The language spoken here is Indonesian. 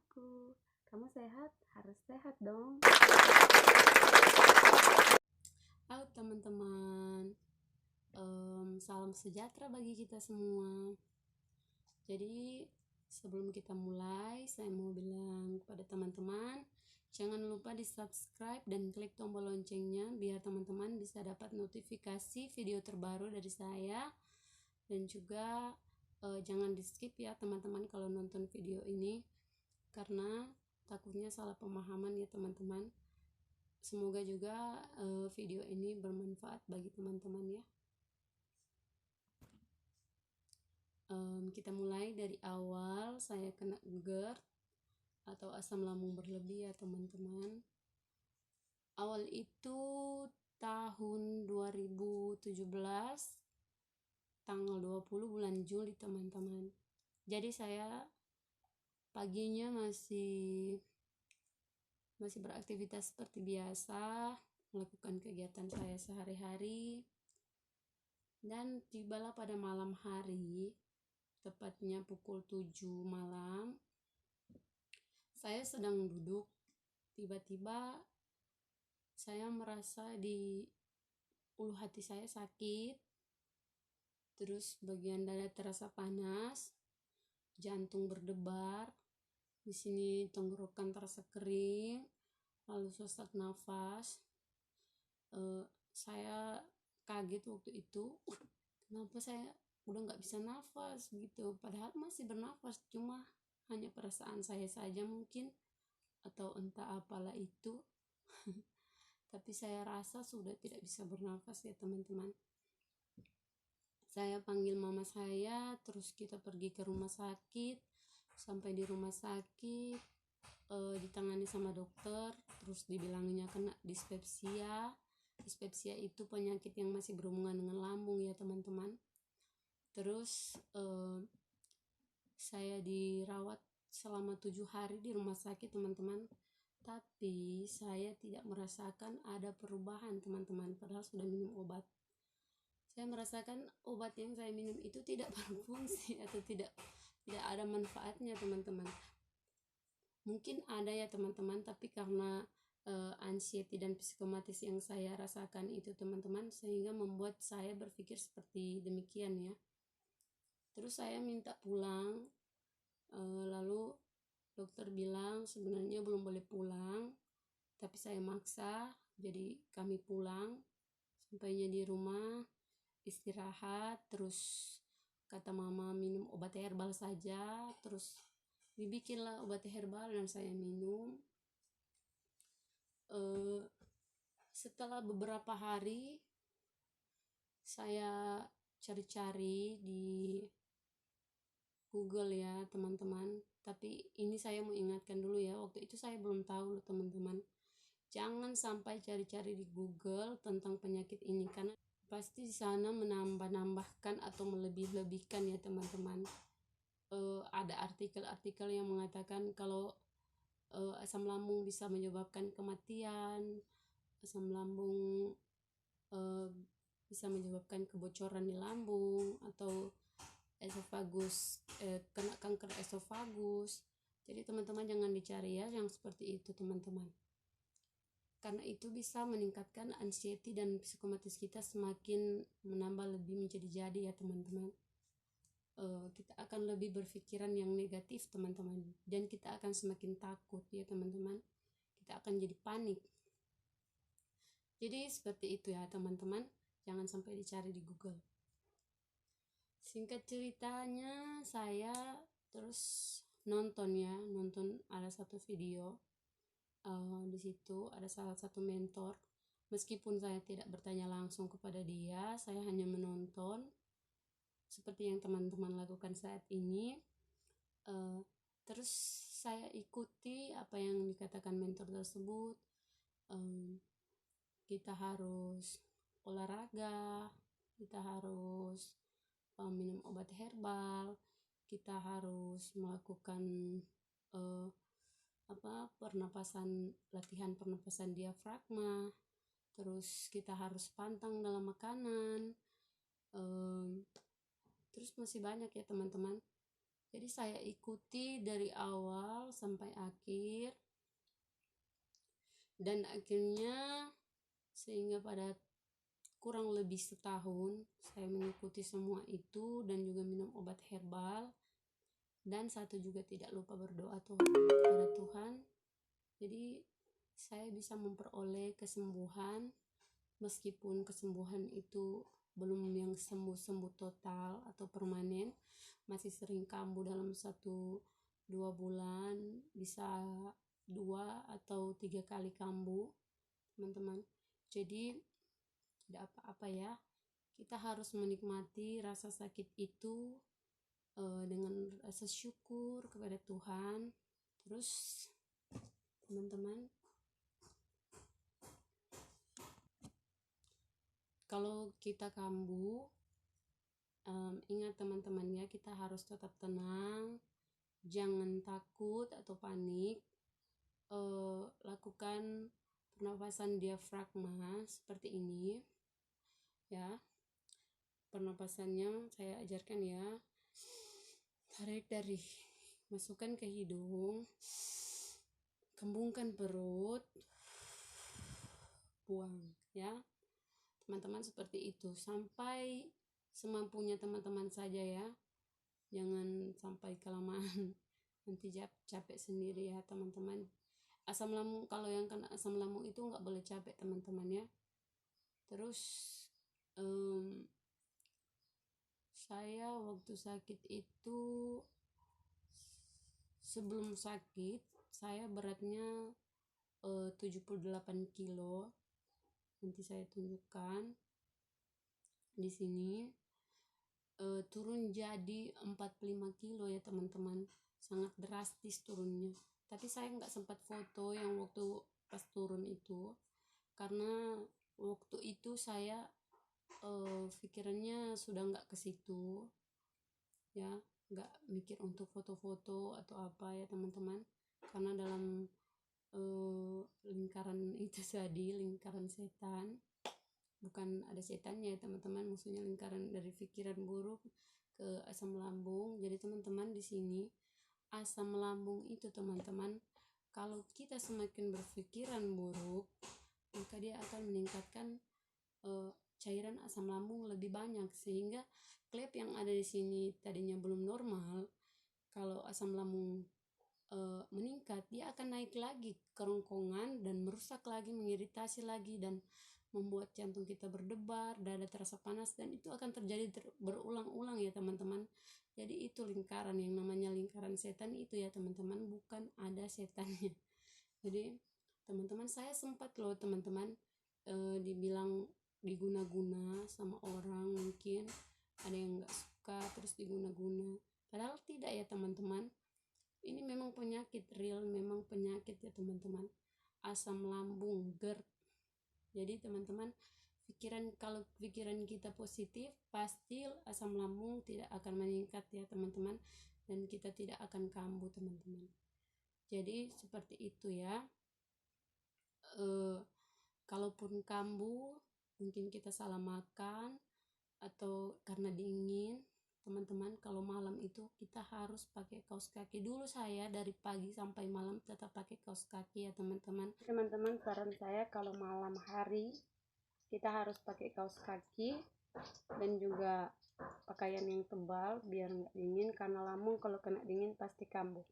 aku. Kamu sehat? Harus sehat dong. Halo teman-teman, salam sejahtera bagi kita semua. Jadi sebelum kita mulai, saya mau bilang kepada teman-teman, jangan lupa di subscribe dan klik tombol loncengnya biar teman-teman bisa dapat notifikasi video terbaru dari saya. Dan juga jangan di skip ya teman-teman kalau nonton video ini, karena takutnya salah pemahaman ya teman-teman. Semoga juga video ini bermanfaat bagi teman-teman ya. Kita mulai dari awal. Saya kena GERD atau asam lambung berlebih ya teman-teman. Awal itu tahun 2017, tanggal 20 bulan Juli teman-teman. Jadi saya paginya masih beraktivitas seperti biasa, melakukan kegiatan saya sehari-hari. Dan tibalah pada malam hari, tepatnya pukul 7 malam, saya sedang duduk, tiba-tiba saya merasa di ulu hati saya sakit, terus bagian dada terasa panas, jantung berdebar, di sini tenggorokan terasa kering, lalu sesak nafas. Saya kaget waktu itu, kenapa saya udah nggak bisa nafas gitu, padahal masih bernafas, cuma hanya perasaan saya saja mungkin, atau entah apalah itu. Tapi saya rasa sudah tidak bisa bernafas ya teman-teman. Saya panggil mama saya, terus kita pergi ke rumah sakit. Sampai di rumah sakit ditangani sama dokter, terus dibilangnya kena dispepsia. Dispepsia itu penyakit yang masih berhubungan dengan lambung ya teman-teman. Terus saya dirawat selama 7 hari di rumah sakit teman-teman, tapi saya tidak merasakan ada perubahan teman-teman, padahal sudah minum obat. Saya merasakan obat yang saya minum itu tidak berfungsi atau tidak ada manfaatnya teman-teman. Mungkin ada ya teman-teman, tapi karena anxiety dan psikomatis yang saya rasakan itu teman-teman, sehingga membuat saya berpikir seperti demikian ya. Terus saya minta pulang, lalu dokter bilang sebenarnya belum boleh pulang, tapi saya maksa, jadi kami pulang. Sampainya di rumah istirahat, terus kata mama minum obat herbal saja, terus dibikinlah obat herbal dan saya minum. Setelah beberapa hari saya cari-cari di Google ya teman-teman, tapi ini saya mau ingatkan dulu ya, waktu itu saya belum tahu loh teman-teman, jangan sampai cari-cari di Google tentang penyakit ini, karena pasti di sana menambah-nambahkan atau melebih-lebihkan ya teman-teman. Ada artikel-artikel yang mengatakan kalau asam lambung bisa menyebabkan kematian, asam lambung bisa menyebabkan kebocoran di lambung, atau esofagus, kena kanker esofagus. Jadi teman-teman jangan dicari ya yang seperti itu teman-teman, karena itu bisa meningkatkan anxiety dan psikomatis kita, semakin menambah lebih menjadi-jadi ya teman-teman. Kita akan lebih berpikiran yang negatif teman-teman, dan kita akan semakin takut ya teman-teman, kita akan jadi panik. Jadi seperti itu ya teman-teman, jangan sampai dicari di Google. Singkat ceritanya, saya terus nonton ada satu video. Di situ ada salah satu mentor, meskipun saya tidak bertanya langsung kepada dia, saya hanya menonton seperti yang teman-teman lakukan saat ini. Terus saya ikuti apa yang dikatakan mentor tersebut. Kita harus olahraga, kita harus minum obat herbal, kita harus melakukan latihan pernapasan diafragma, terus kita harus pantang dalam makanan, terus masih banyak ya teman-teman. Jadi saya ikuti dari awal sampai akhir, dan akhirnya sehingga pada kurang lebih setahun saya mengikuti semua itu dan juga minum obat herbal, dan satu juga tidak lupa berdoa kepada Tuhan. Jadi saya bisa memperoleh kesembuhan, meskipun kesembuhan itu belum yang sembuh-sembuh total atau permanen, masih sering kambuh dalam 1-2 bulan, bisa 2 atau 3 kali kambuh, teman-teman. Jadi tidak apa-apa ya, kita harus menikmati rasa sakit itu dengan rasa syukur kepada Tuhan. Terus teman-teman, kalau kita kambuh, ingat teman-teman ya, kita harus tetap tenang, jangan takut atau panik. Lakukan pernapasan diafragma seperti ini ya. Pernapasannya saya ajarkan ya. Tarik dari, masukkan ke hidung, kembungkan perut, buang ya teman-teman, seperti itu sampai semampunya teman-teman saja ya, jangan sampai kelamaan nanti capek sendiri ya teman-teman. Asam lambung, kalau yang kena asam lambung itu nggak boleh capek teman-teman ya. Terus saya waktu sakit itu, sebelum sakit saya beratnya 78 kilo. Nanti saya tunjukkan di sini. Turun jadi 45 kilo ya teman-teman, sangat drastis turunnya. Tapi saya nggak sempat foto yang waktu pas turun itu, karena waktu itu saya pikirannya sudah nggak ke situ ya, nggak mikir untuk foto-foto atau apa ya teman-teman, karena dalam lingkaran itu tadi, lingkaran setan, bukan ada setannya ya teman-teman, maksudnya lingkaran dari pikiran buruk ke asam lambung. Jadi teman-teman, di sini asam lambung itu teman-teman, kalau kita semakin berpikiran buruk, maka dia akan meningkatkan cairan asam lambung lebih banyak, sehingga klep yang ada di sini tadinya belum normal, kalau asam lambung meningkat, dia akan naik lagi kerongkongan dan merusak lagi, mengiritasi lagi, dan membuat jantung kita berdebar, dada terasa panas, dan itu akan terjadi berulang-ulang ya teman-teman. Jadi itu lingkaran, yang namanya lingkaran setan itu ya teman-teman, bukan ada setannya. Jadi teman-teman, saya sempat loh teman-teman dibilang diguna-guna sama orang, mungkin ada yang nggak suka terus diguna-guna, padahal tidak ya teman-teman. Ini memang penyakit real, memang penyakit ya teman-teman, asam lambung, GERD. Jadi teman-teman, kalau pikiran kita positif, pasti asam lambung tidak akan meningkat ya teman-teman, dan kita tidak akan kambuh teman-teman. Jadi seperti itu ya. Kalaupun kambuh, mungkin kita salah makan atau karena dingin, teman-teman, kalau malam itu kita harus pakai kaos kaki. Dulu saya dari pagi sampai malam tetap pakai kaos kaki ya teman-teman. Teman-teman, saran saya kalau malam hari kita harus pakai kaos kaki dan juga pakaian yang tebal biar nggak dingin, karena lambung kalau kena dingin pasti kambuh.